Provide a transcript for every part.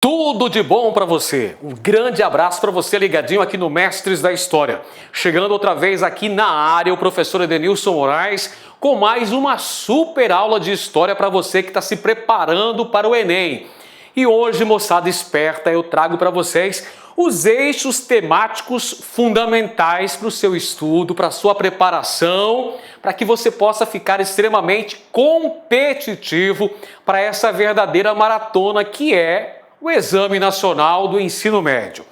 Tudo de bom para você. Um grande abraço para você ligadinho aqui no Mestres da História. Chegando outra vez aqui na área o professor Edenilson Moraes com mais uma super aula de história para você que está se preparando para o Enem. E hoje, moçada esperta, eu trago para vocês os eixos temáticos fundamentais para o seu estudo, para a sua preparação, para que você possa ficar extremamente competitivo para essa verdadeira maratona que é o Exame Nacional do Ensino Médio.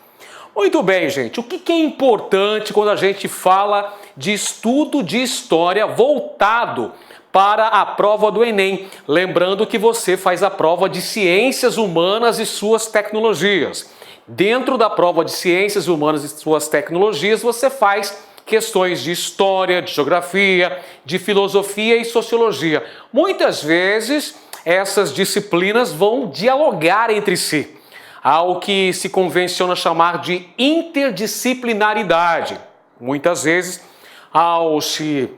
Muito bem, gente, o que é importante quando a gente fala de estudo de história voltado para a prova do Enem? Lembrando que você faz a prova de Ciências Humanas e Suas Tecnologias. Dentro da prova de Ciências Humanas e Suas Tecnologias, você faz questões de história, de geografia, de filosofia e sociologia. Muitas vezes essas disciplinas vão dialogar entre si. Há o que se convenciona chamar de interdisciplinaridade. Muitas vezes, ao se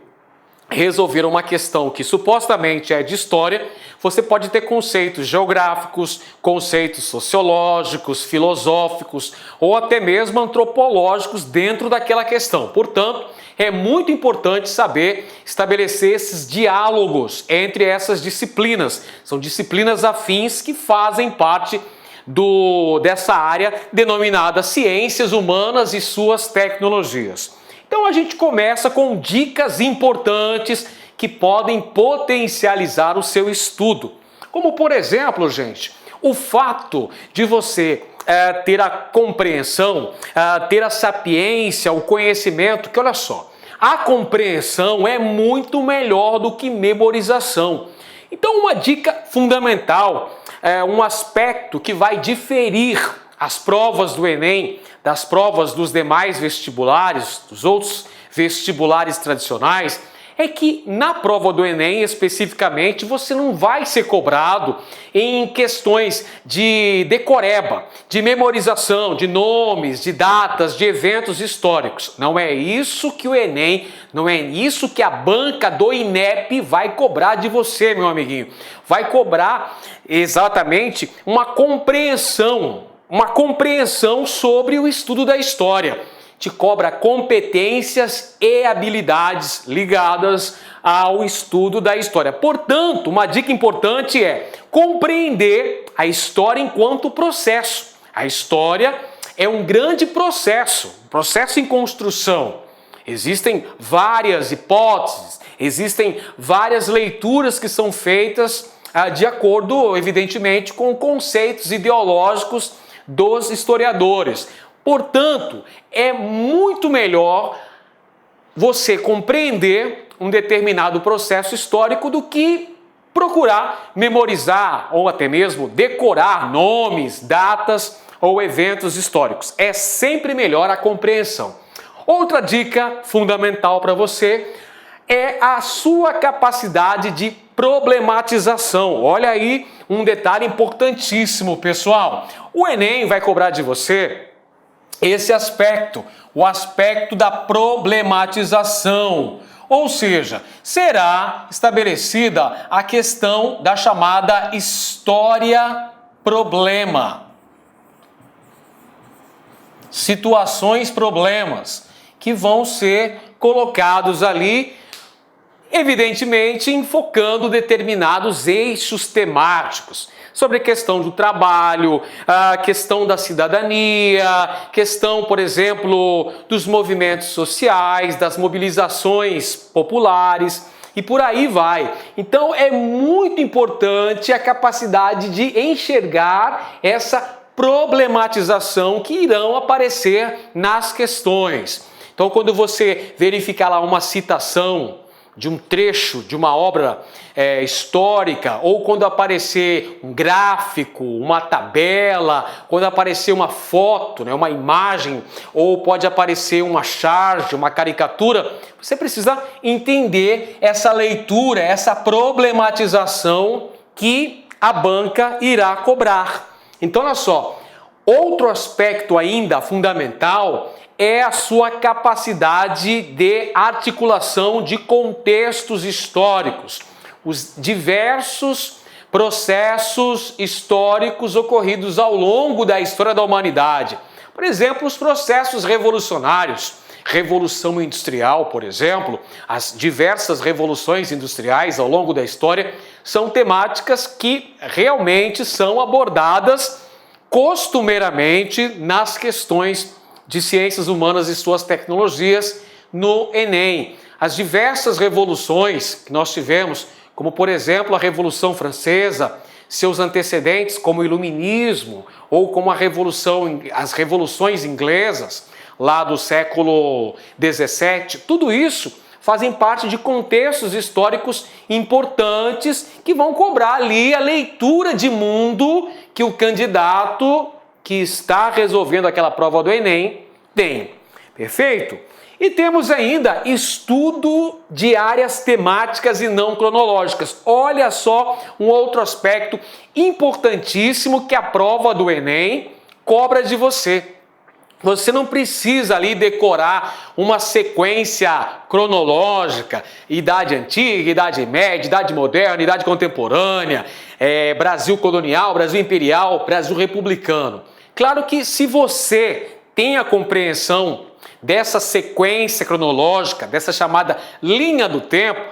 resolver uma questão que supostamente é de história, você pode ter conceitos geográficos, conceitos sociológicos, filosóficos ou até mesmo antropológicos dentro daquela questão. Portanto, é muito importante saber estabelecer esses diálogos entre essas disciplinas. São disciplinas afins que fazem parte dessa área denominada Ciências Humanas e Suas Tecnologias. Então a gente começa com dicas importantes que podem potencializar o seu estudo. Como, por exemplo, gente, o fato de você ter a compreensão, ter a sapiência, o conhecimento, que olha só, a compreensão é muito melhor do que memorização. Então uma dica fundamental, um aspecto que vai diferir as provas do Enem das provas dos demais vestibulares, dos outros vestibulares tradicionais, é que na prova do Enem, especificamente, você não vai ser cobrado em questões de decoreba, de memorização, de nomes, de datas, de eventos históricos. Não é isso que o Enem, não é isso que a banca do INEP vai cobrar de você, meu amiguinho. Vai cobrar exatamente uma compreensão sobre o estudo da história. Te cobra competências e habilidades ligadas ao estudo da história. Portanto, uma dica importante é compreender a história enquanto processo. A história é um grande processo em construção. Existem várias hipóteses, existem várias leituras que são feitas de acordo, evidentemente, com conceitos ideológicos dos historiadores. Portanto, é muito melhor você compreender um determinado processo histórico do que procurar memorizar ou até mesmo decorar nomes, datas ou eventos históricos. É sempre melhor a compreensão. Outra dica fundamental para você é a sua capacidade de problematização. Olha aí um detalhe importantíssimo, pessoal. O Enem vai cobrar de você esse aspecto, o aspecto da problematização. Ou seja, será estabelecida a questão da chamada história-problema. Situações-problemas que vão ser colocados ali, evidentemente enfocando determinados eixos temáticos sobre a questão do trabalho, a questão da cidadania, questão, por exemplo, dos movimentos sociais, das mobilizações populares e por aí vai. Então é muito importante a capacidade de enxergar essa problematização que irão aparecer nas questões. Então quando você verificar lá uma citação de um trecho de uma obra histórica, ou quando aparecer um gráfico, uma tabela, quando aparecer uma foto, né, uma imagem, ou pode aparecer uma charge, uma caricatura, você precisa entender essa leitura, essa problematização que a banca irá cobrar. Então, olha só, outro aspecto ainda fundamental é a sua capacidade de articulação de contextos históricos, os diversos processos históricos ocorridos ao longo da história da humanidade. Por exemplo, os processos revolucionários, Revolução Industrial, por exemplo, as diversas revoluções industriais ao longo da história são temáticas que realmente são abordadas costumeiramente nas questões de ciências humanas e suas tecnologias no Enem. As diversas revoluções que nós tivemos, como por exemplo a Revolução Francesa, seus antecedentes como o Iluminismo ou como as revoluções inglesas lá do século XVII, tudo isso fazem parte de contextos históricos importantes que vão cobrar ali a leitura de mundo que o candidato que está resolvendo aquela prova do Enem tem. Perfeito? E temos ainda estudo de áreas temáticas e não cronológicas. Olha só um outro aspecto importantíssimo que a prova do Enem cobra de você. Você não precisa ali decorar uma sequência cronológica, idade antiga, idade média, idade moderna, idade contemporânea, Brasil colonial, Brasil imperial, Brasil republicano. Claro que se você tem a compreensão dessa sequência cronológica, dessa chamada linha do tempo,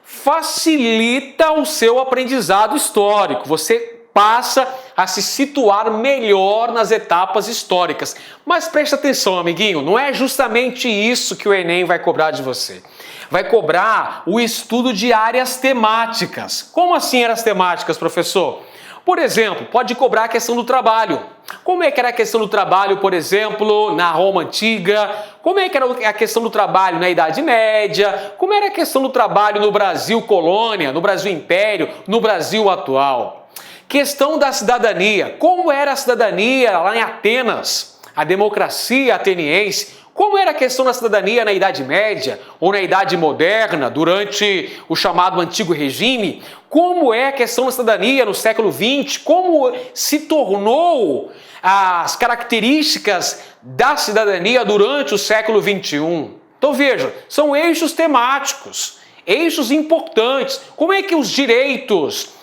facilita o seu aprendizado histórico. Você passa a se situar melhor nas etapas históricas. Mas preste atenção, amiguinho, não é justamente isso que o Enem vai cobrar de você. Vai cobrar o estudo de áreas temáticas. Como assim áreas temáticas, professor? Por exemplo, pode cobrar a questão do trabalho. Como é que era a questão do trabalho, por exemplo, na Roma Antiga? Como é que era a questão do trabalho na Idade Média? Como era a questão do trabalho no Brasil colônia, no Brasil império, no Brasil atual? Questão da cidadania. Como era a cidadania lá em Atenas? A democracia ateniense. Como era a questão da cidadania na Idade Média ou na Idade Moderna, durante o chamado Antigo Regime? Como é a questão da cidadania no século XX? Como se tornou as características da cidadania durante o século XXI? Então veja, são eixos temáticos, eixos importantes. Como é que os direitos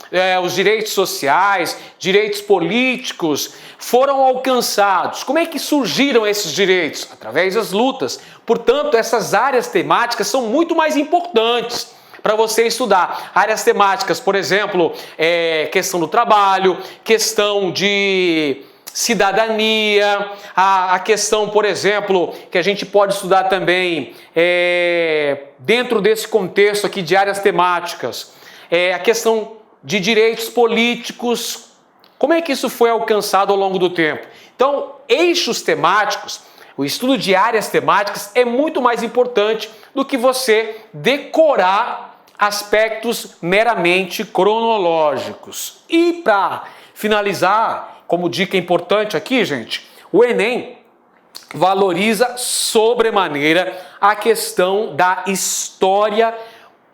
sociais, direitos políticos foram alcançados? Como é que surgiram esses direitos? Através das lutas. Portanto, essas áreas temáticas são muito mais importantes para você estudar. Áreas temáticas, por exemplo, questão do trabalho, questão de cidadania, a questão, por exemplo, que a gente pode estudar também dentro desse contexto aqui de áreas temáticas, a questão de direitos políticos. Como é que isso foi alcançado ao longo do tempo? Então, eixos temáticos, o estudo de áreas temáticas é muito mais importante do que você decorar aspectos meramente cronológicos. E para finalizar, como dica importante aqui, gente, o Enem valoriza sobremaneira a questão da história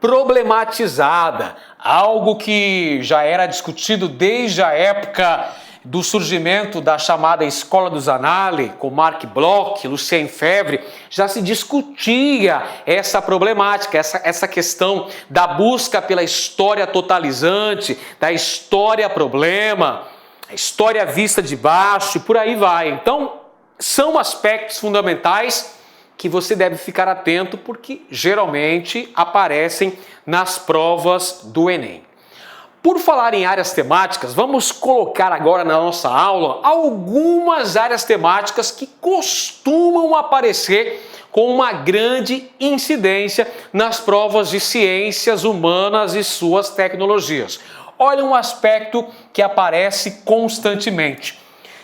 problematizada, algo que já era discutido desde a época do surgimento da chamada Escola dos Annales, com Marc Bloch, Lucien Febvre, já se discutia essa problemática, essa questão da busca pela história totalizante, da história problema, a história vista de baixo e por aí vai. Então, são aspectos fundamentais que você deve ficar atento porque geralmente aparecem nas provas do Enem. Por falar em áreas temáticas, vamos colocar agora na nossa aula algumas áreas temáticas que costumam aparecer com uma grande incidência nas provas de ciências humanas e suas tecnologias. Olha um aspecto que aparece constantemente.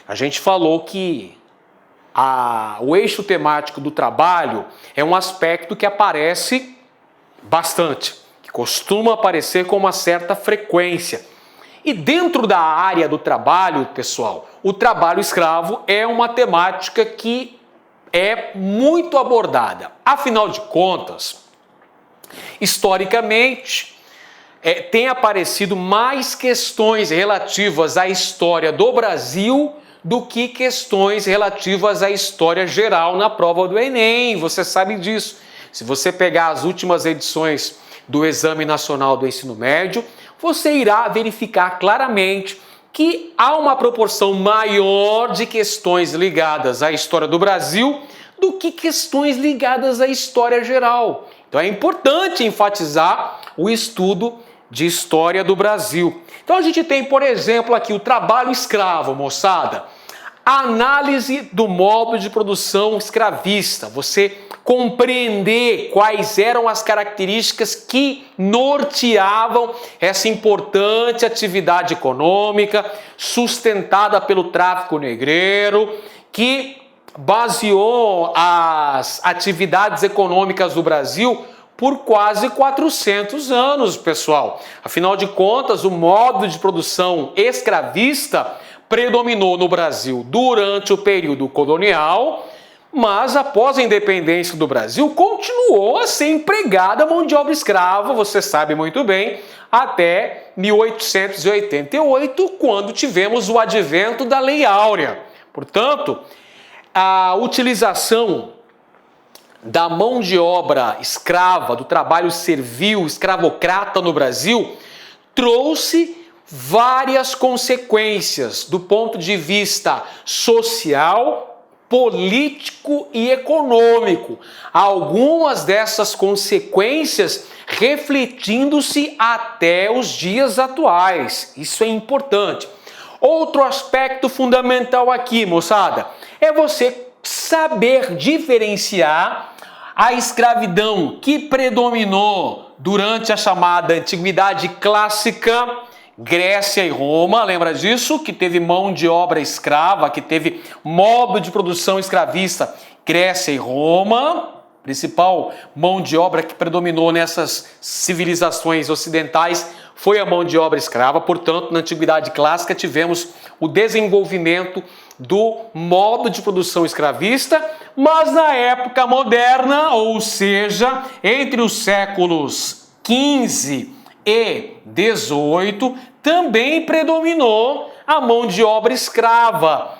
A gente falou que o eixo temático do trabalho é um aspecto que aparece bastante, que costuma aparecer com uma certa frequência. E dentro da área do trabalho, pessoal, o trabalho escravo é uma temática que é muito abordada. Afinal de contas, historicamente, tem aparecido mais questões relativas à história do Brasil do que questões relativas à história geral na prova do Enem. Você sabe disso. Se você pegar as últimas edições do Exame Nacional do Ensino Médio, você irá verificar claramente que há uma proporção maior de questões ligadas à história do Brasil do que questões ligadas à história geral. Então é importante enfatizar o estudo de história do Brasil. Então a gente tem, por exemplo, aqui o trabalho escravo, moçada. A análise do modo de produção escravista, você compreender quais eram as características que norteavam essa importante atividade econômica sustentada pelo tráfico negreiro, que baseou as atividades econômicas do Brasil por quase 400 anos, pessoal. Afinal de contas, o modo de produção escravista predominou no Brasil durante o período colonial, mas após a independência do Brasil, continuou a ser empregada a mão de obra escrava, você sabe muito bem, até 1888, quando tivemos o advento da Lei Áurea. Portanto, a utilização da mão de obra escrava, do trabalho servil, escravocrata no Brasil, trouxe várias consequências do ponto de vista social, político e econômico. Algumas dessas consequências refletindo-se até os dias atuais. Isso é importante. Outro aspecto fundamental aqui, moçada, é você saber diferenciar a escravidão que predominou durante a chamada Antiguidade Clássica, Grécia e Roma, lembra disso? Que teve mão de obra escrava, que teve modo de produção escravista, Grécia e Roma, principal mão de obra que predominou nessas civilizações ocidentais foi a mão de obra escrava. Portanto, na Antiguidade Clássica tivemos o desenvolvimento do modo de produção escravista, mas na época moderna, ou seja, entre os séculos XV e XVIII, também predominou a mão de obra escrava,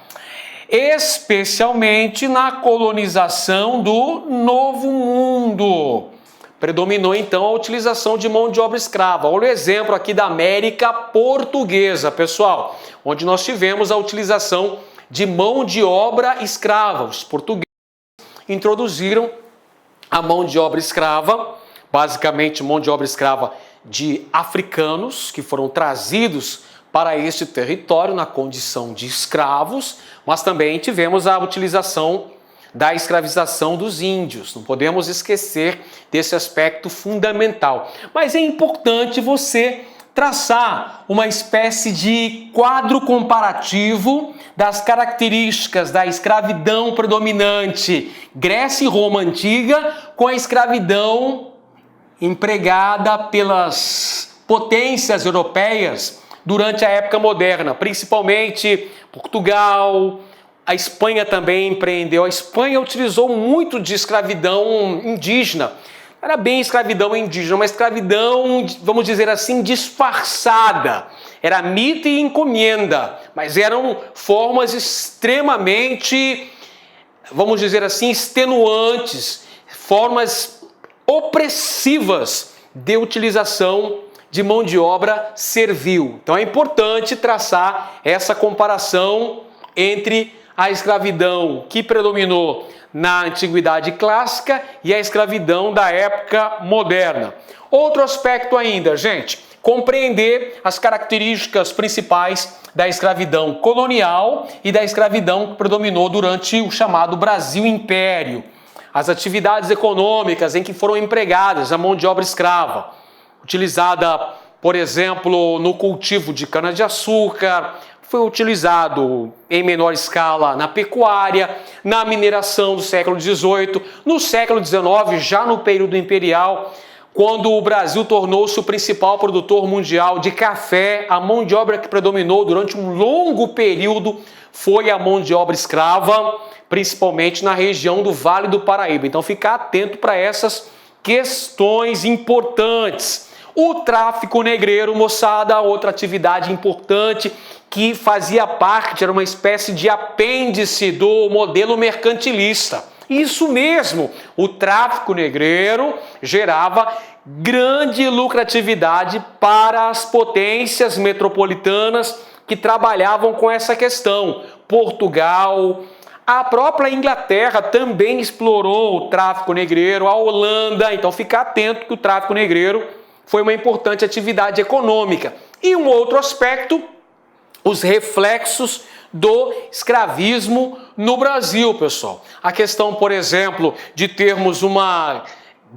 especialmente na colonização do Novo Mundo. Predominou então a utilização de mão de obra escrava. Olha o exemplo aqui da América Portuguesa, pessoal, onde nós tivemos a utilização de mão de obra escrava. Os portugueses introduziram a mão de obra escrava, basicamente mão de obra escrava de africanos que foram trazidos para este território na condição de escravos, mas também tivemos a utilização da escravização dos índios. Não podemos esquecer desse aspecto fundamental. Mas é importante você traçar uma espécie de quadro comparativo das características da escravidão predominante Grécia e Roma antiga com a escravidão empregada pelas potências europeias durante a época moderna, principalmente Portugal. A Espanha também empreendeu. A Espanha utilizou muito de escravidão indígena. Não era bem escravidão indígena, uma escravidão, vamos dizer assim, disfarçada. Era mita e encomenda, mas eram formas extremamente, vamos dizer assim, extenuantes, formas opressivas de utilização de mão de obra servil. Então é importante traçar essa comparação entre a escravidão que predominou na Antiguidade Clássica e a escravidão da época moderna. Outro aspecto ainda, gente, compreender as características principais da escravidão colonial e da escravidão que predominou durante o chamado Brasil Império. As atividades econômicas em que foram empregadas a mão de obra escrava, utilizada, por exemplo, no cultivo de cana-de-açúcar, foi utilizado em menor escala na pecuária, na mineração do século XVIII, no século XIX, já no período imperial, quando o Brasil tornou-se o principal produtor mundial de café. A mão de obra que predominou durante um longo período foi a mão de obra escrava, principalmente na região do Vale do Paraíba. Então, ficar atento para essas questões importantes. O tráfico negreiro, moçada, outra atividade importante que fazia parte, era uma espécie de apêndice do modelo mercantilista. Isso mesmo, o tráfico negreiro gerava grande lucratividade para as potências metropolitanas que trabalhavam com essa questão. Portugal, a própria Inglaterra também explorou o tráfico negreiro, a Holanda, então fica atento que o tráfico negreiro foi uma importante atividade econômica. E um outro aspecto, os reflexos do escravismo no Brasil, pessoal. A questão, por exemplo, de termos uma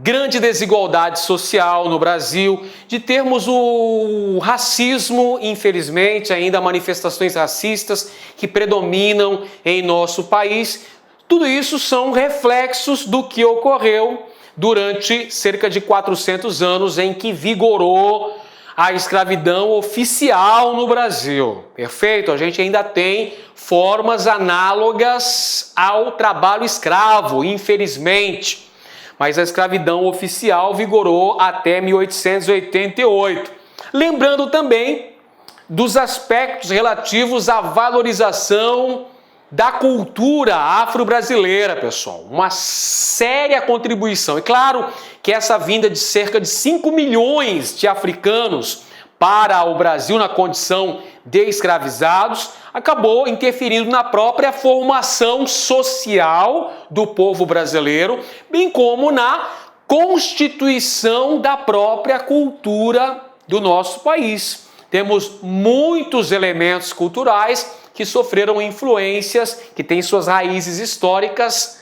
grande desigualdade social no Brasil, de termos o racismo, infelizmente, ainda manifestações racistas que predominam em nosso país. Tudo isso são reflexos do que ocorreu durante cerca de 400 anos em que vigorou a escravidão oficial no Brasil. Perfeito? A gente ainda tem formas análogas ao trabalho escravo, infelizmente. Mas a escravidão oficial vigorou até 1888. Lembrando também dos aspectos relativos à valorização da cultura afro-brasileira, pessoal. Uma séria contribuição. É claro que essa vinda de cerca de 5 milhões de africanos para o Brasil na condição de escravizados acabou interferindo na própria formação social do povo brasileiro, bem como na constituição da própria cultura do nosso país. Temos muitos elementos culturais que sofreram influências, que têm suas raízes históricas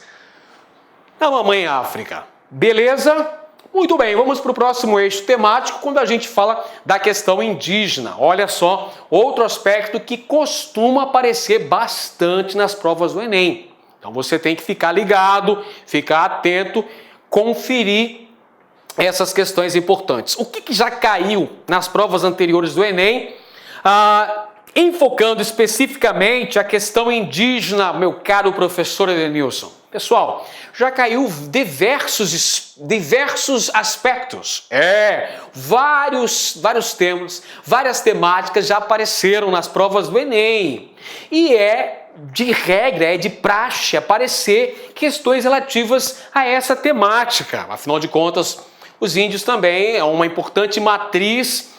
na mamãe África. Beleza? Muito bem, vamos para o próximo eixo temático, quando a gente fala da questão indígena. Olha só, outro aspecto que costuma aparecer bastante nas provas do Enem. Então você tem que ficar ligado, ficar atento, conferir essas questões importantes. O que já caiu nas provas anteriores do Enem? Enfocando especificamente a questão indígena, meu caro professor Edenilson. Pessoal, já caiu diversos aspectos. Vários temas, várias temáticas já apareceram nas provas do Enem. E é de regra, é de praxe aparecer questões relativas a essa temática. Afinal de contas, os índios também é uma importante matriz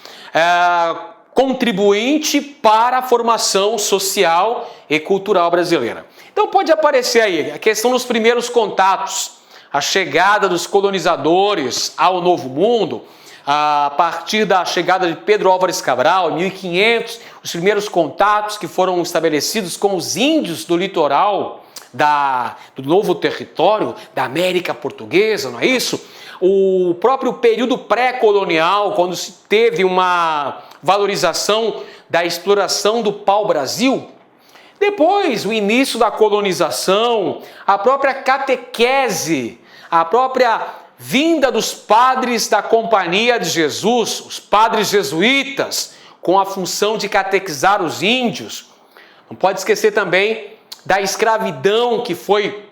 contribuinte para a formação social e cultural brasileira. Então pode aparecer aí a questão dos primeiros contatos, a chegada dos colonizadores ao Novo Mundo, a partir da chegada de Pedro Álvares Cabral, em 1500, os primeiros contatos que foram estabelecidos com os índios do litoral do novo território da América Portuguesa, não é isso? O próprio período pré-colonial, quando se teve uma valorização da exploração do pau-brasil. Depois, o início da colonização, a própria catequese, a própria vinda dos padres da Companhia de Jesus, os padres jesuítas, com a função de catequizar os índios. Não pode esquecer também da escravidão, que foi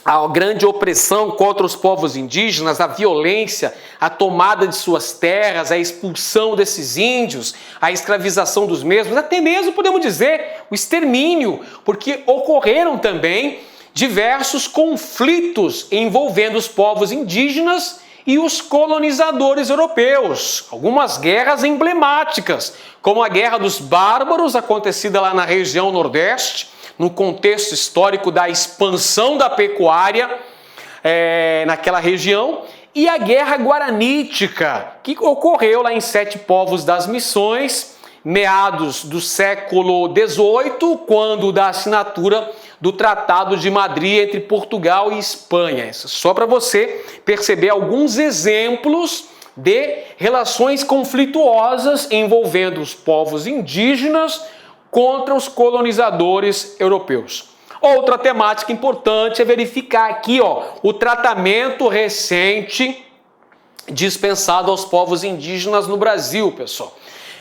a grande opressão contra os povos indígenas, a violência, a tomada de suas terras, a expulsão desses índios, a escravização dos mesmos, até mesmo, podemos dizer, o extermínio, porque ocorreram também diversos conflitos envolvendo os povos indígenas e os colonizadores europeus. Algumas guerras emblemáticas, como a Guerra dos Bárbaros, acontecida lá na região Nordeste, no contexto histórico da expansão da pecuária naquela região, e a Guerra Guaranítica, que ocorreu lá em Sete Povos das Missões, meados do século XVIII, quando da assinatura do Tratado de Madrid entre Portugal e Espanha. Isso só para você perceber alguns exemplos de relações conflituosas envolvendo os povos indígenas contra os colonizadores europeus. Outra temática importante é verificar aqui o tratamento recente dispensado aos povos indígenas no Brasil, pessoal.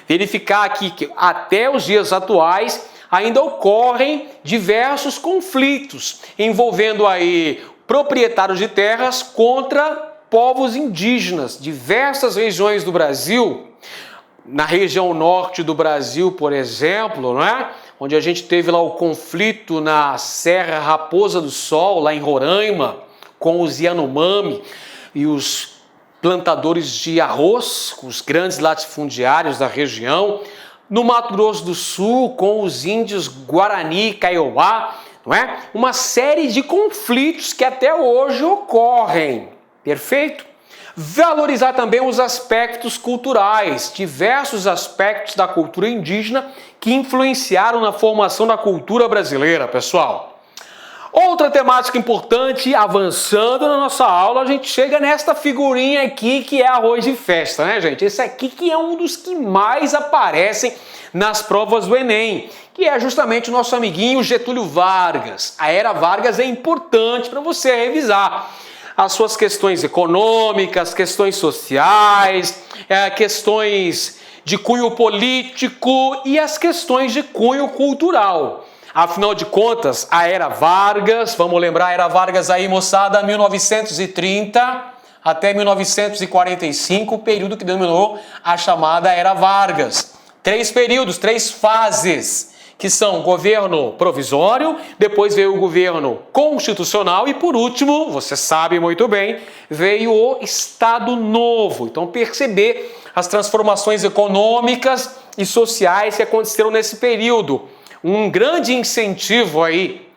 Verificar aqui que até os dias atuais ainda ocorrem diversos conflitos envolvendo aí proprietários de terras contra povos indígenas. Diversas regiões do Brasil, na região norte do Brasil, por exemplo, não é? onde a gente teve lá o conflito na Serra Raposa do Sol, lá em Roraima, com os Yanomami e os plantadores de arroz, os grandes latifundiários da região. No Mato Grosso do Sul, com os índios Guarani e Kaiowá, não é? Uma série de conflitos que até hoje ocorrem. Perfeito? Valorizar também os aspectos culturais, diversos aspectos da cultura indígena que influenciaram na formação da cultura brasileira, pessoal. Outra temática importante, avançando na nossa aula, a gente chega nesta figurinha aqui que é arroz de festa, né, gente? Esse aqui que é um dos que mais aparecem nas provas do Enem, que é justamente o nosso amiguinho Getúlio Vargas. A era Vargas é importante para você revisar as suas questões econômicas, questões sociais, questões de cunho político e as questões de cunho cultural. Afinal de contas, a Era Vargas, vamos lembrar a Era Vargas aí, moçada, 1930 até 1945, o período que denominou a chamada Era Vargas. 3 períodos, 3 fases, que são governo provisório, depois veio o governo constitucional e, por último, você sabe muito bem, veio o Estado Novo. Então, perceber as transformações econômicas e sociais que aconteceram nesse período. Um grande incentivo aí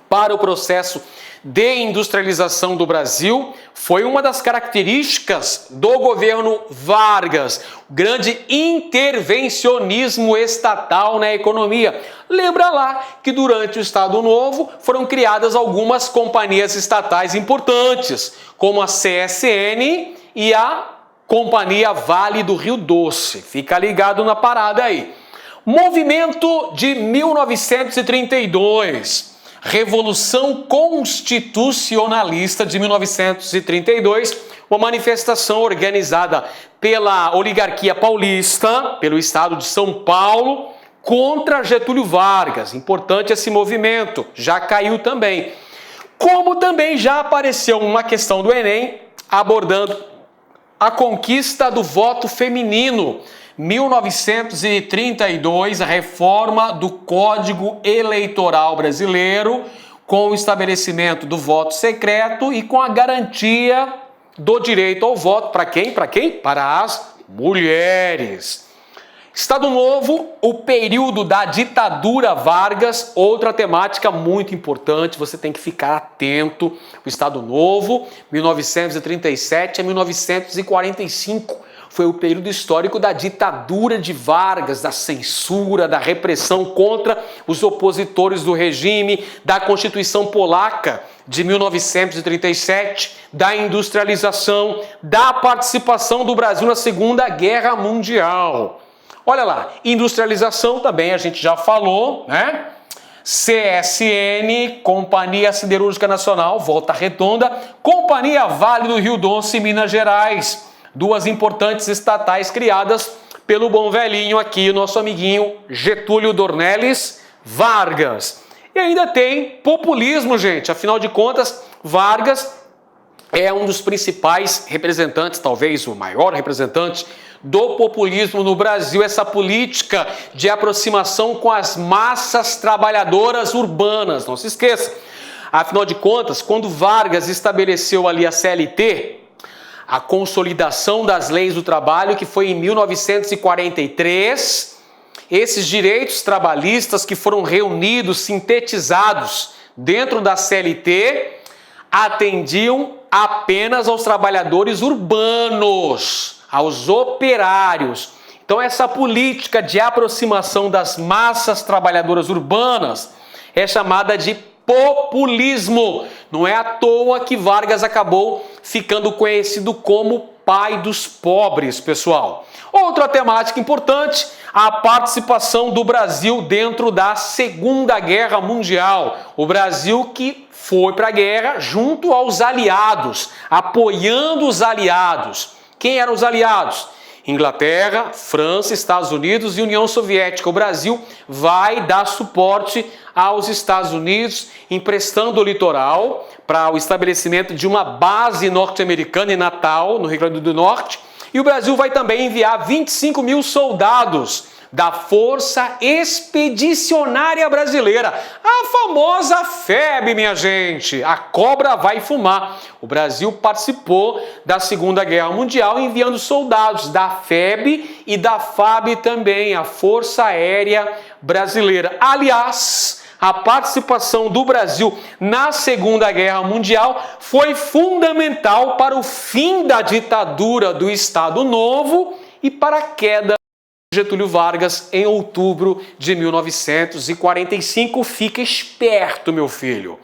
para o processo de industrialização do Brasil foi uma das características do governo Vargas, o grande intervencionismo estatal na economia. Lembra lá que durante o Estado Novo foram criadas algumas companhias estatais importantes, como a CSN e a Companhia Vale do Rio Doce. Fica ligado na parada aí. Movimento de 1932. Revolução Constitucionalista de 1932, uma manifestação organizada pela oligarquia paulista, pelo estado de São Paulo, contra Getúlio Vargas. Importante esse movimento, já caiu também. Como também já apareceu uma questão do Enem, abordando a conquista do voto feminino. 1932, a reforma do Código Eleitoral Brasileiro, com o estabelecimento do voto secreto e com a garantia do direito ao voto. Para quem? Para quem? Para as mulheres. Estado Novo, o período da ditadura Vargas, outra temática muito importante, você tem que ficar atento. O Estado Novo, 1937 a 1945. Foi o período histórico da ditadura de Vargas, da censura, da repressão contra os opositores do regime, da Constituição Polaca de 1937, da industrialização, da participação do Brasil na Segunda Guerra Mundial. Olha lá, industrialização também a gente já falou, né? CSN, Companhia Siderúrgica Nacional, Volta Redonda, Companhia Vale do Rio Doce, Minas Gerais. 2 importantes estatais criadas pelo bom velhinho aqui, o nosso amiguinho Getúlio Dornelles Vargas. E ainda tem populismo, gente. Afinal de contas, Vargas é um dos principais representantes, talvez o maior representante do populismo no Brasil, essa política de aproximação com as massas trabalhadoras urbanas. Não se esqueça. Afinal de contas, quando Vargas estabeleceu ali a CLT, a consolidação das leis do trabalho, que foi em 1943, esses direitos trabalhistas que foram reunidos, sintetizados dentro da CLT, atendiam apenas aos trabalhadores urbanos, aos operários. Então essa política de aproximação das massas trabalhadoras urbanas é chamada de populismo. Não é à toa que Vargas acabou ficando conhecido como pai dos pobres, pessoal. Outra temática importante, a participação do Brasil dentro da Segunda Guerra Mundial. O Brasil que foi para a guerra junto aos aliados, apoiando os aliados. Quem eram os aliados? Inglaterra, França, Estados Unidos e União Soviética. O Brasil vai dar suporte aos Estados Unidos, emprestando o litoral para o estabelecimento de uma base norte-americana em Natal, no Rio Grande do Norte. E o Brasil vai também enviar 25 mil soldados da Força Expedicionária Brasileira, a famosa FEB, minha gente. A cobra vai fumar. O Brasil participou da Segunda Guerra Mundial enviando soldados da FEB e da FAB também, a Força Aérea Brasileira. Aliás, a participação do Brasil na Segunda Guerra Mundial foi fundamental para o fim da ditadura do Estado Novo e para a queda de Getúlio Vargas em outubro de 1945. Fica esperto, meu filho.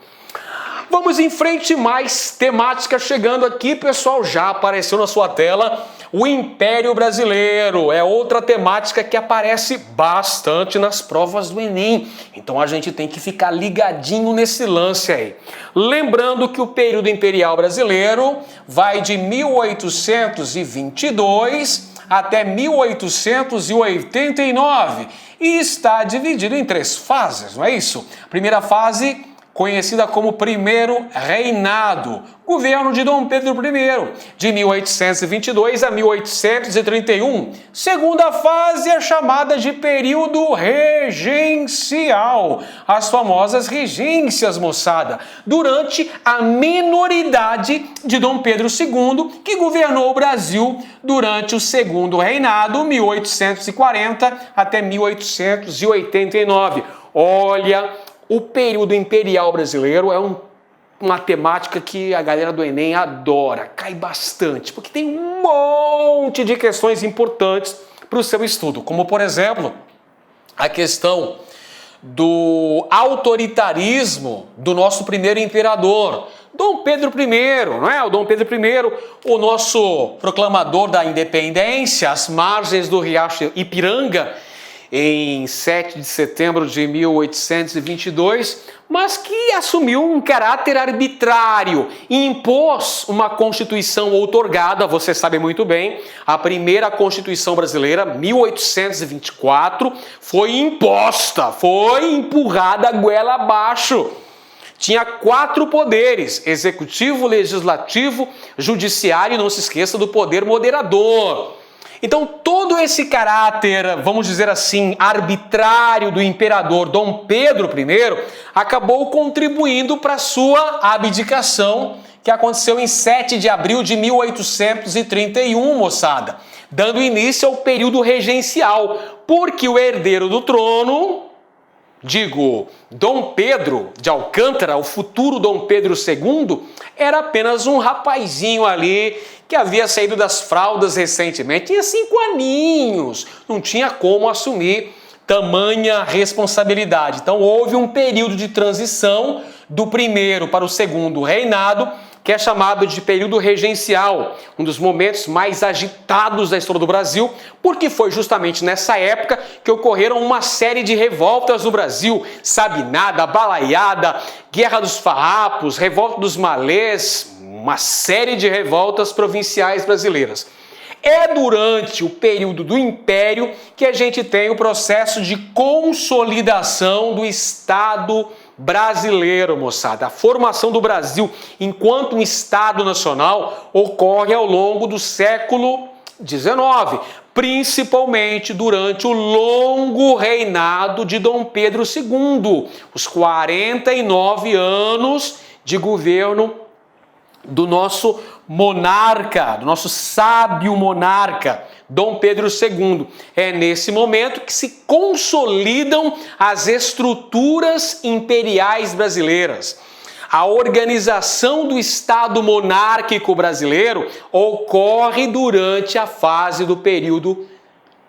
Vamos em frente, mais temática chegando aqui, pessoal. Já apareceu na sua tela o Império Brasileiro. É outra temática que aparece bastante nas provas do Enem. Então a gente tem que ficar ligadinho nesse lance aí. Lembrando que o período imperial brasileiro vai de 1822 até 1889 e está dividido em 3 fases, não é isso? Primeira fase, conhecida como Primeiro Reinado, governo de Dom Pedro I, de 1822 a 1831. Segunda fase é chamada de período regencial, as famosas regências, moçada, durante a minoridade de Dom Pedro II, que governou o Brasil durante o Segundo Reinado, 1840 até 1889. Olha, o período imperial brasileiro é uma temática que a galera do Enem adora, cai bastante, porque tem um monte de questões importantes para o seu estudo, como, por exemplo, a questão do autoritarismo do nosso primeiro imperador, Dom Pedro I, não é? O Dom Pedro I, o nosso proclamador da independência, às margens do riacho Ipiranga, em 7 de setembro de 1822, mas que assumiu um caráter arbitrário e impôs uma Constituição outorgada, você sabe muito bem, a primeira Constituição brasileira, 1824, foi imposta, foi empurrada goela abaixo. Tinha 4 poderes: executivo, legislativo, judiciário e não se esqueça do poder moderador. Então, todo esse caráter, vamos dizer assim, arbitrário do imperador Dom Pedro I acabou contribuindo para sua abdicação, que aconteceu em 7 de abril de 1831, moçada, dando início ao período regencial, porque o herdeiro do trono, Dom Pedro de Alcântara, o futuro Dom Pedro II, era apenas um rapazinho ali que havia saído das fraldas recentemente, tinha 5 aninhos, não tinha como assumir tamanha responsabilidade. Então houve um período de transição do primeiro para o segundo reinado, que é chamado de período regencial, um dos momentos mais agitados da história do Brasil, porque foi justamente nessa época que ocorreram uma série de revoltas no Brasil: Sabinada, Balaiada, Guerra dos Farrapos, Revolta dos Malês, uma série de revoltas provinciais brasileiras. É durante o período do Império que a gente tem o processo de consolidação do Estado brasileiro, moçada. A formação do Brasil enquanto um Estado nacional ocorre ao longo do século XIX, principalmente durante o longo reinado de Dom Pedro II, os 49 anos de governo do nosso monarca, do nosso sábio monarca, Dom Pedro II. É nesse momento que se consolidam as estruturas imperiais brasileiras. A organização do Estado monárquico brasileiro ocorre durante a fase do período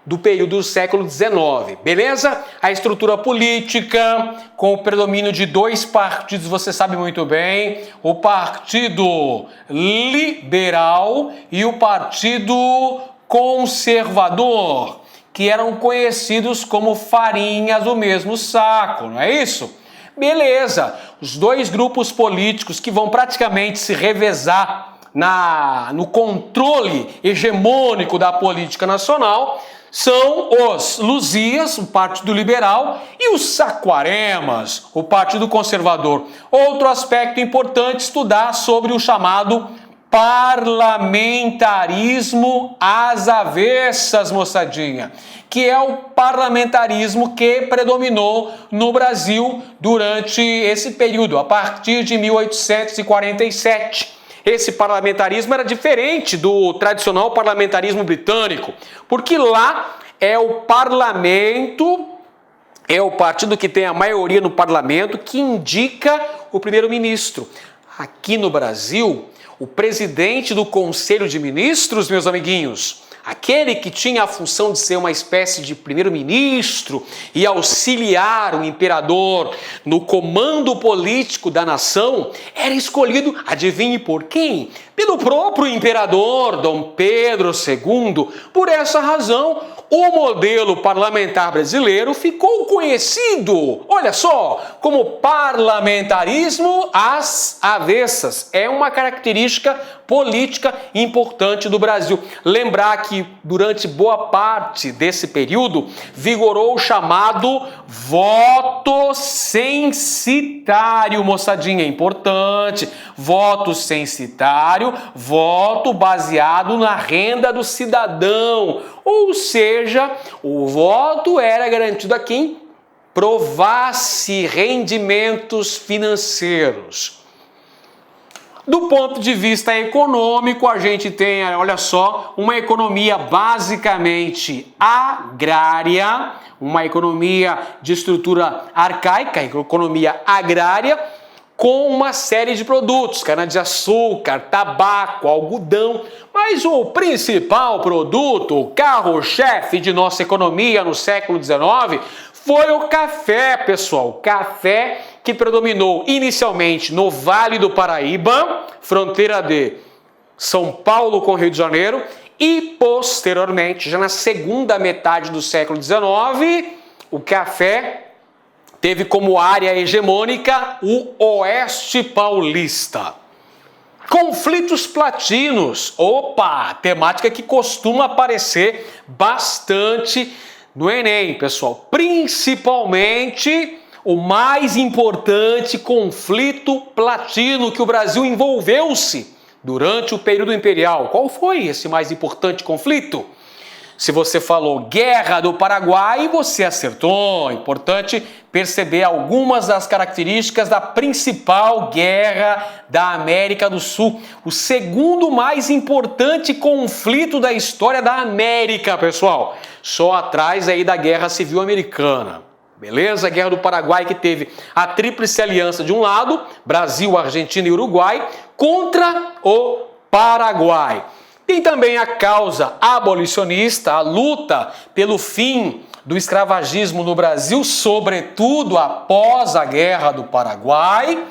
do século XIX, beleza? A estrutura política, com o predomínio de 2 partidos, você sabe muito bem, o Partido Liberal e o Partido Conservador, que eram conhecidos como farinhas do mesmo saco, não é isso? Beleza, os 2 grupos políticos que vão praticamente se revezar no controle hegemônico da política nacional são os Luzias, o Partido Liberal, e os Saquaremas, o Partido Conservador. Outro aspecto importante estudar sobre o chamado parlamentarismo às avessas, moçadinha, que é o parlamentarismo que predominou no Brasil durante esse período, a partir de 1847. Esse parlamentarismo era diferente do tradicional parlamentarismo britânico, porque lá é o parlamento, é o partido que tem a maioria no parlamento que indica o primeiro-ministro. Aqui no Brasil, o presidente do Conselho de Ministros, meus amiguinhos, aquele que tinha a função de ser uma espécie de primeiro-ministro e auxiliar o imperador no comando político da nação, era escolhido, adivinhe por quem? Pelo próprio imperador Dom Pedro II. Por essa razão, o modelo parlamentar brasileiro ficou conhecido, olha só, como parlamentarismo às avessas. É uma característica política importante do Brasil. Lembrar que durante boa parte desse período vigorou o chamado voto censitário, moçadinha, importante. Voto censitário, voto baseado na renda do cidadão. Ou seja, o voto era garantido a quem provasse rendimentos financeiros. Do ponto de vista econômico, a gente tem, olha só, uma economia basicamente agrária, uma economia de estrutura arcaica, economia agrária, com uma série de produtos, cana-de-açúcar, tabaco, algodão, mas o principal produto, o carro-chefe de nossa economia no século XIX, foi o café, pessoal. O café que predominou inicialmente no Vale do Paraíba, fronteira de São Paulo com Rio de Janeiro, e posteriormente, já na segunda metade do século XIX, o café teve como área hegemônica o Oeste Paulista. Conflitos platinos, opa, temática que costuma aparecer bastante no Enem, pessoal. Principalmente o mais importante conflito platino que o Brasil envolveu-se durante o período imperial. Qual foi esse mais importante conflito? Se você falou Guerra do Paraguai, você acertou. Importante perceber algumas das características da principal guerra da América do Sul. O segundo mais importante conflito da história da América, pessoal. Só atrás aí da Guerra Civil Americana. Beleza? A Guerra do Paraguai, que teve a Tríplice Aliança de um lado, Brasil, Argentina e Uruguai, contra o Paraguai. Tem também a causa abolicionista, a luta pelo fim do escravagismo no Brasil, sobretudo após a Guerra do Paraguai,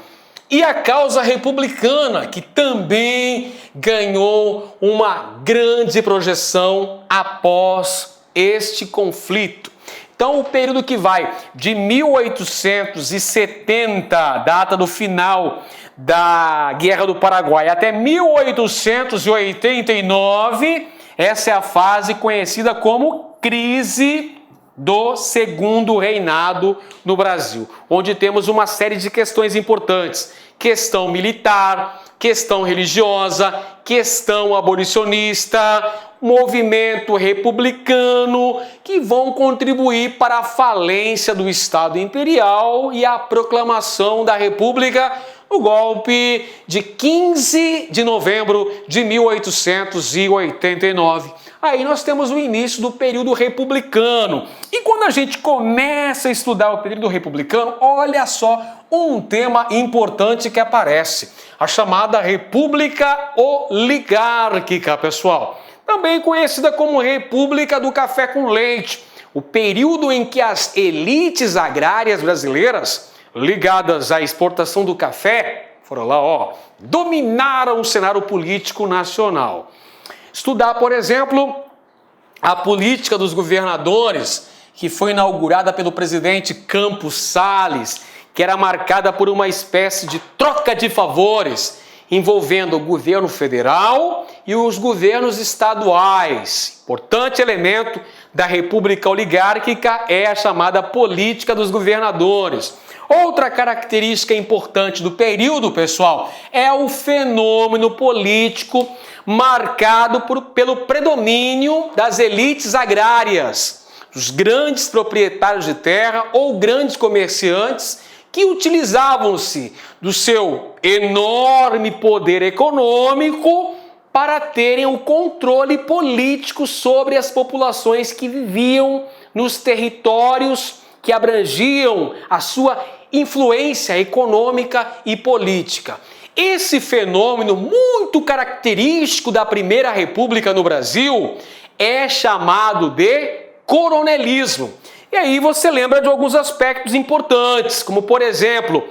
e a causa republicana, que também ganhou uma grande projeção após este conflito. Então, o período que vai de 1870, data do final da Guerra do Paraguai, até 1889, essa é a fase conhecida como crise do Segundo Reinado no Brasil, onde temos uma série de questões importantes: questão militar, questão religiosa, questão abolicionista, movimento republicano, que vão contribuir para a falência do Estado Imperial e a proclamação da República no golpe de 15 de novembro de 1889. Aí nós temos o início do período republicano. E quando a gente começa a estudar o período republicano, olha só um tema importante que aparece: a chamada República Oligárquica, pessoal. Também conhecida como República do Café com Leite. O período em que as elites agrárias brasileiras, ligadas à exportação do café, foram lá, dominaram o cenário político nacional. Estudar, por exemplo, a política dos governadores, que foi inaugurada pelo presidente Campos Salles, que era marcada por uma espécie de troca de favores, envolvendo o governo federal e os governos estaduais. Importante elemento da República Oligárquica é a chamada política dos governadores. Outra característica importante do período, pessoal, é o fenômeno político marcado pelo predomínio das elites agrárias, dos grandes proprietários de terra ou grandes comerciantes que utilizavam-se do seu enorme poder econômico para terem o controle político sobre as populações que viviam nos territórios que abrangiam a sua influência econômica e política. Esse fenômeno muito característico da Primeira República no Brasil é chamado de coronelismo. E aí você lembra de alguns aspectos importantes, como por exemplo,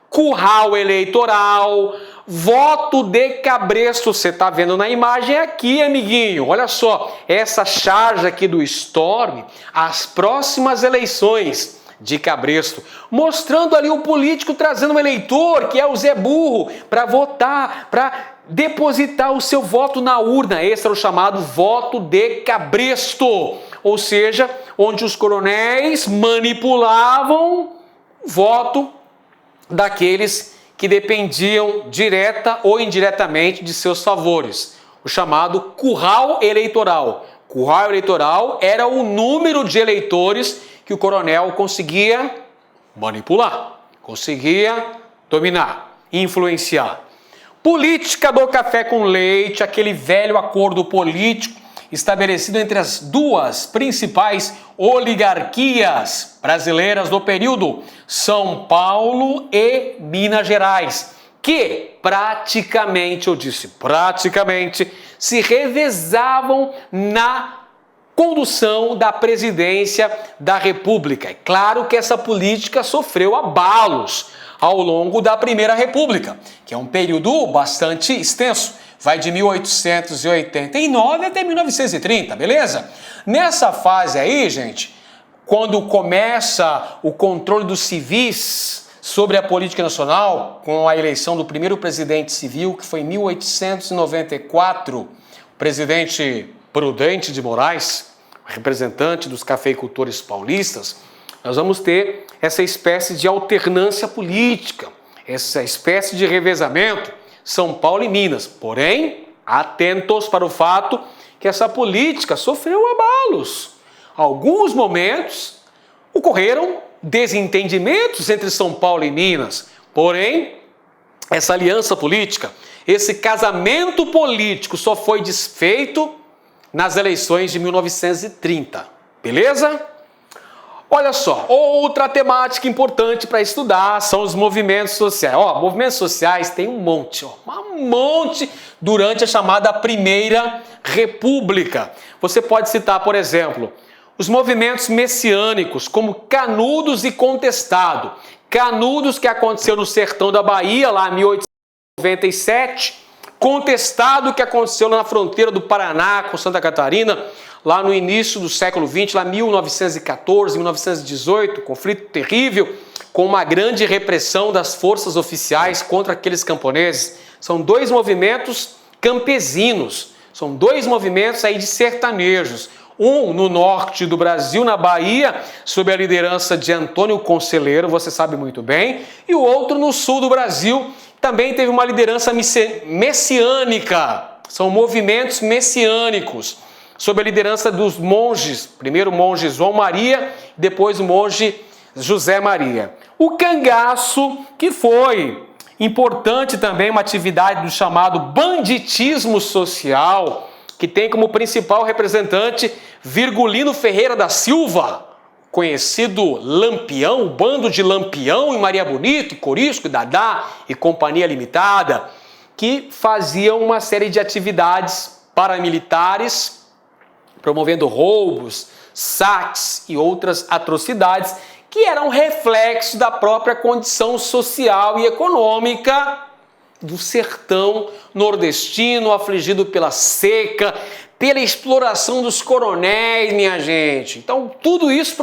curral eleitoral, voto de cabresto. Você está vendo na imagem aqui, amiguinho. Olha só, essa charge aqui do Storm, as próximas eleições de cabresto, mostrando ali o político trazendo um eleitor, que é o Zé Burro, para votar, para depositar o seu voto na urna. Esse era o chamado voto de cabresto, ou seja, onde os coronéis manipulavam o voto daqueles que dependiam direta ou indiretamente de seus favores. O chamado curral eleitoral. Curral eleitoral era o número de eleitores que o coronel conseguia manipular, conseguia dominar, influenciar. Política do café com leite, aquele velho acordo político estabelecido entre as duas principais oligarquias brasileiras do período, São Paulo e Minas Gerais, que praticamente, eu disse praticamente, se revezavam na condução da presidência da República. É claro que essa política sofreu abalos ao longo da Primeira República, que é um período bastante extenso, vai de 1889 até 1930, beleza? Nessa fase aí, gente, quando começa o controle dos civis sobre a política nacional, com a eleição do primeiro presidente civil, que foi em 1894, o presidente Prudente de Moraes, representante dos cafeicultores paulistas, nós vamos ter essa espécie de alternância política, essa espécie de revezamento, São Paulo e Minas. Porém, atentos para o fato que essa política sofreu abalos. Alguns momentos ocorreram desentendimentos entre São Paulo e Minas. Porém, essa aliança política, esse casamento político só foi desfeito nas eleições de 1930. Beleza? Olha só, outra temática importante para estudar são os movimentos sociais. Movimentos sociais tem um monte durante a chamada Primeira República. Você pode citar, por exemplo, os movimentos messiânicos, como Canudos e Contestado. Canudos, que aconteceu no sertão da Bahia, lá em 1897. Contestado, que aconteceu na fronteira do Paraná com Santa Catarina, lá no início do século XX, lá 1914, 1918, conflito terrível, com uma grande repressão das forças oficiais contra aqueles camponeses. São dois movimentos campesinos, são dois movimentos aí de sertanejos. Um no norte do Brasil, na Bahia, sob a liderança de Antônio Conselheiro, você sabe muito bem, e o outro no sul do Brasil, também teve uma liderança messiânica. São movimentos messiânicos, sob a liderança dos monges, primeiro o monge João Maria, depois o monge José Maria. O cangaço, que foi importante também, uma atividade do chamado banditismo social, que tem como principal representante Virgulino Ferreira da Silva, conhecido Lampião, o bando de Lampião e Maria Bonita, Corisco, Dadá e Companhia Limitada, que faziam uma série de atividades paramilitares, promovendo roubos, saques e outras atrocidades que eram reflexo da própria condição social e econômica do sertão nordestino, afligido pela seca, pela exploração dos coronéis, minha gente. Então, tudo isso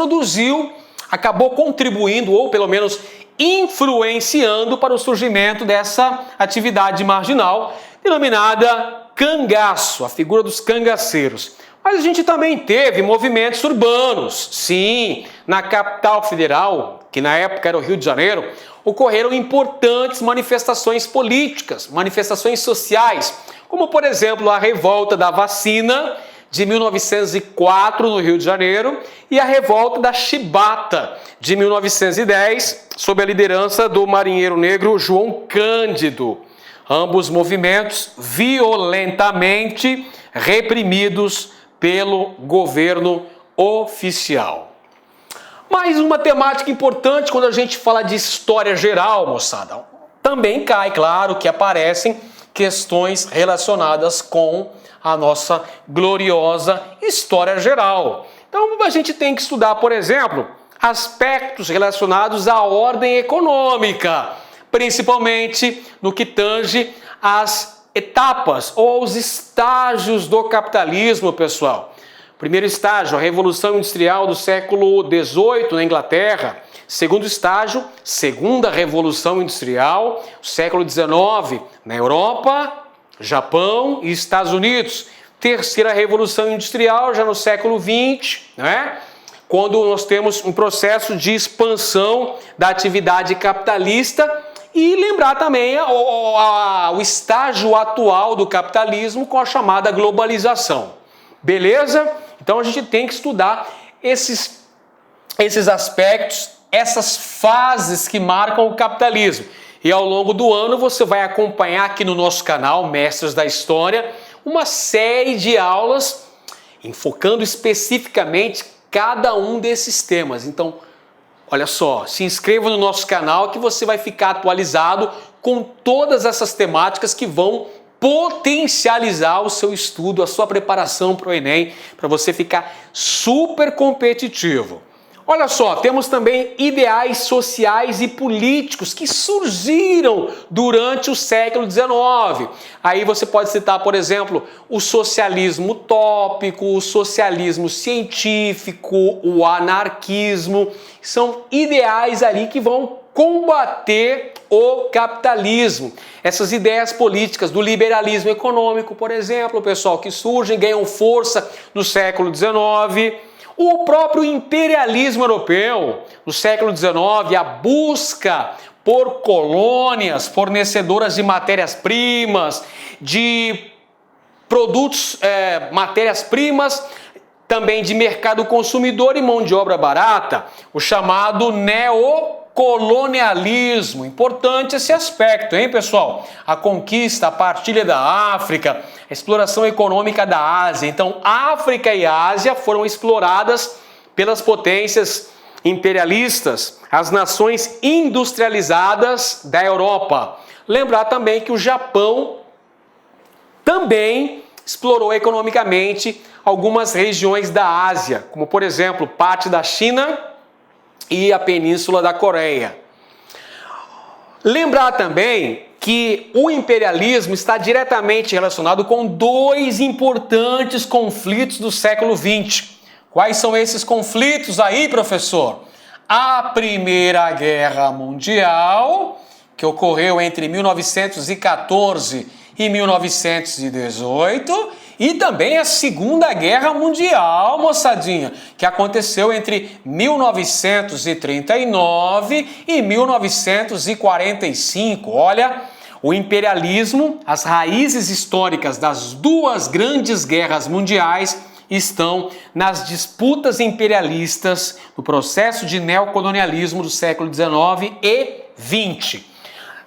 acabou contribuindo, ou pelo menos influenciando para o surgimento dessa atividade marginal, denominada cangaço, a figura dos cangaceiros. Mas a gente também teve movimentos urbanos. Sim, na capital federal, que na época era o Rio de Janeiro, ocorreram importantes manifestações políticas, manifestações sociais, como, por exemplo, a revolta da vacina de 1904 no Rio de Janeiro e a revolta da Chibata de 1910, sob a liderança do marinheiro negro João Cândido. Ambos movimentos violentamente reprimidos pelo governo oficial. Mais uma temática importante quando a gente fala de história geral, moçada. Também cai, claro, que aparecem questões relacionadas com a nossa gloriosa história geral. Então a gente tem que estudar, por exemplo, aspectos relacionados à ordem econômica, principalmente no que tange às etapas ou os estágios do capitalismo, pessoal. Primeiro estágio, a Revolução Industrial do século XVIII na Inglaterra. Segundo estágio, Segunda Revolução Industrial, século XIX na Europa, Japão e Estados Unidos. Terceira Revolução Industrial, já no século XX, né? Quando nós temos um processo de expansão da atividade capitalista. E lembrar também o estágio atual do capitalismo com a chamada globalização. Beleza? Então a gente tem que estudar esses aspectos, essas fases que marcam o capitalismo. E ao longo do ano você vai acompanhar aqui no nosso canal, Mestres da História, uma série de aulas enfocando especificamente cada um desses temas. Então, olha só, se inscreva no nosso canal que você vai ficar atualizado com todas essas temáticas que vão potencializar o seu estudo, a sua preparação para o Enem, para você ficar super competitivo. Olha só, temos também ideais sociais e políticos que surgiram durante o século XIX. Aí você pode citar, por exemplo, o socialismo utópico, o socialismo científico, o anarquismo. São ideais ali que vão combater o capitalismo. Essas ideias políticas do liberalismo econômico, por exemplo, pessoal, que surgem, ganham força no século XIX. O próprio imperialismo europeu, no século XIX, a busca por colônias fornecedoras de matérias-primas, de produtos, matérias-primas, também de mercado consumidor e mão de obra barata, o chamado neocolonialismo. Importante esse aspecto, hein, pessoal? A conquista, a partilha da África, a exploração econômica da Ásia. Então, África e Ásia foram exploradas pelas potências imperialistas, as nações industrializadas da Europa. Lembrar também que o Japão também explorou economicamente algumas regiões da Ásia, como, por exemplo, parte da China e a Península da Coreia. Lembrar também que o imperialismo está diretamente relacionado com dois importantes conflitos do século XX. Quais são esses conflitos aí, professor? A Primeira Guerra Mundial, que ocorreu entre 1914 e 1918, e também a Segunda Guerra Mundial, moçadinha, que aconteceu entre 1939 e 1945. Olha, o imperialismo, as raízes históricas das duas grandes guerras mundiais estão nas disputas imperialistas, no processo de neocolonialismo do século XIX e XX.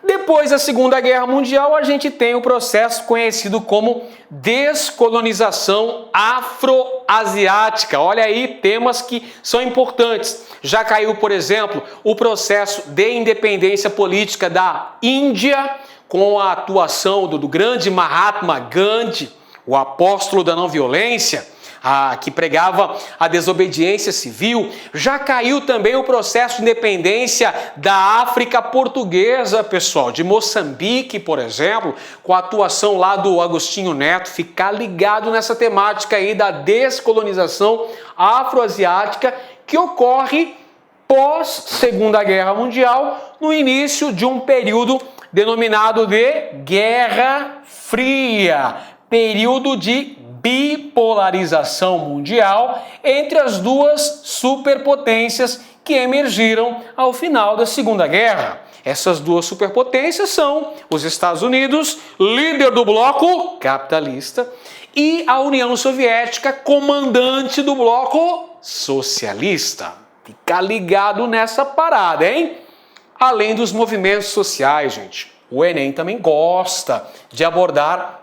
Depois da Segunda Guerra Mundial, a gente tem o processo conhecido como descolonização afroasiática. Olha aí, temas que são importantes. Já caiu, por exemplo, o processo de independência política da Índia, com a atuação do grande Mahatma Gandhi, o apóstolo da não violência, que pregava a desobediência civil. Já caiu também o processo de independência da África portuguesa, pessoal, de Moçambique, por exemplo, com a atuação lá do Agostinho Neto. Ficar ligado nessa temática aí da descolonização afroasiática que ocorre pós Segunda Guerra Mundial, no início de um período denominado de Guerra Fria, período de bipolarização mundial entre as duas superpotências que emergiram ao final da Segunda Guerra. Essas duas superpotências são os Estados Unidos, líder do bloco capitalista, e a União Soviética, comandante do bloco socialista. Fica ligado nessa parada, hein? Além dos movimentos sociais, gente, o Enem também gosta de abordar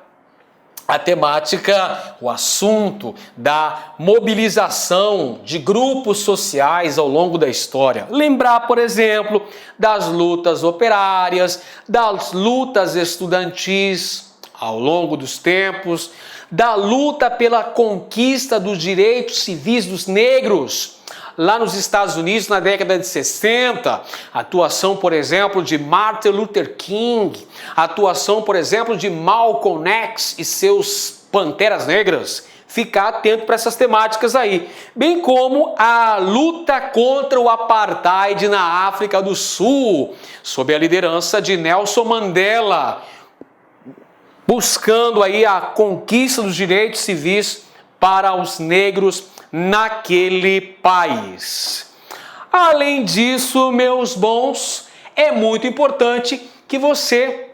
a temática, o assunto da mobilização de grupos sociais ao longo da história. Lembrar, por exemplo, das lutas operárias, das lutas estudantis ao longo dos tempos, da luta pela conquista dos direitos civis dos negros. Lá nos Estados Unidos, na década de 60, a atuação, por exemplo, de Martin Luther King, a atuação, por exemplo, de Malcolm X e seus Panteras Negras. Ficar atento para essas temáticas aí. Bem como a luta contra o apartheid na África do Sul, sob a liderança de Nelson Mandela, buscando aí a conquista dos direitos civis para os negros naquele país. Além disso, meus bons, é muito importante que você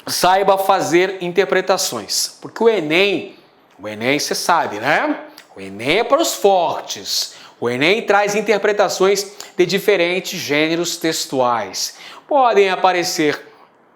saiba fazer interpretações, porque o Enem você sabe, né? O Enem é para os fortes. O Enem traz interpretações de diferentes gêneros textuais. Podem aparecer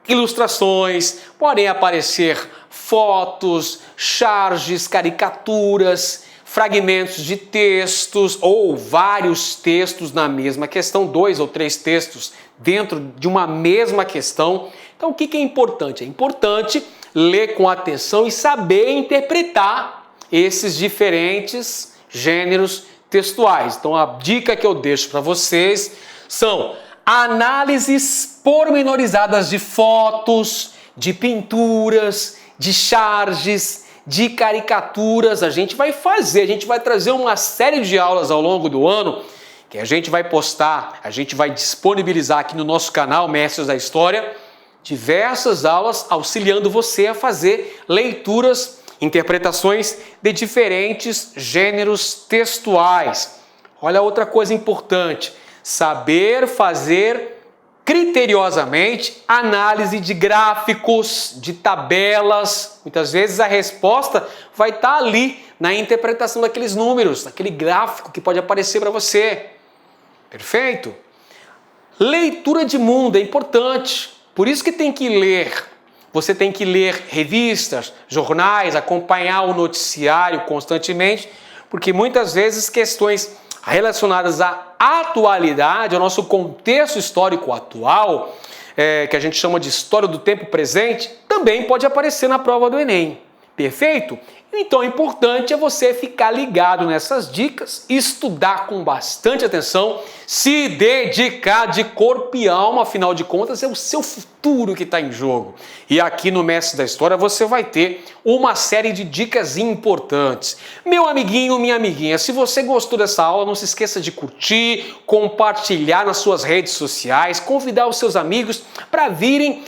ilustrações, podem aparecer fotos, charges, caricaturas, fragmentos de textos ou vários textos na mesma questão, 2 ou 3 textos dentro de uma mesma questão. Então, o que é importante? É importante ler com atenção e saber interpretar esses diferentes gêneros textuais. Então, a dica que eu deixo para vocês são análises pormenorizadas de fotos, de pinturas, de charges, de caricaturas. A gente vai trazer uma série de aulas ao longo do ano que a gente vai postar, a gente vai disponibilizar aqui no nosso canal Mestres da História, diversas aulas auxiliando você a fazer leituras, interpretações de diferentes gêneros textuais. Olha outra coisa importante, saber fazer criteriosamente análise de gráficos, de tabelas. Muitas vezes a resposta vai estar ali na interpretação daqueles números, naquele gráfico que pode aparecer para você. Perfeito? Leitura de mundo é importante, por isso que tem que ler. Você tem que ler revistas, jornais, acompanhar o noticiário constantemente, porque muitas vezes questões relacionadas à atualidade, ao nosso contexto histórico atual, que a gente chama de história do tempo presente, também pode aparecer na prova do Enem. Perfeito? Então, o importante é você ficar ligado nessas dicas, estudar com bastante atenção, se dedicar de corpo e alma, afinal de contas, é o seu futuro que está em jogo. E aqui no Mestre da História você vai ter uma série de dicas importantes. Meu amiguinho, minha amiguinha, se você gostou dessa aula, não se esqueça de curtir, compartilhar nas suas redes sociais, convidar os seus amigos para virem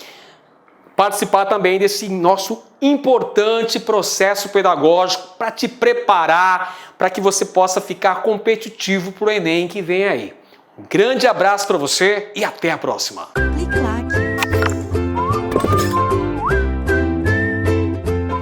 participar também desse nosso importante processo pedagógico para te preparar, para que você possa ficar competitivo para o Enem que vem aí. Um grande abraço para você e até a próxima! Clique lá.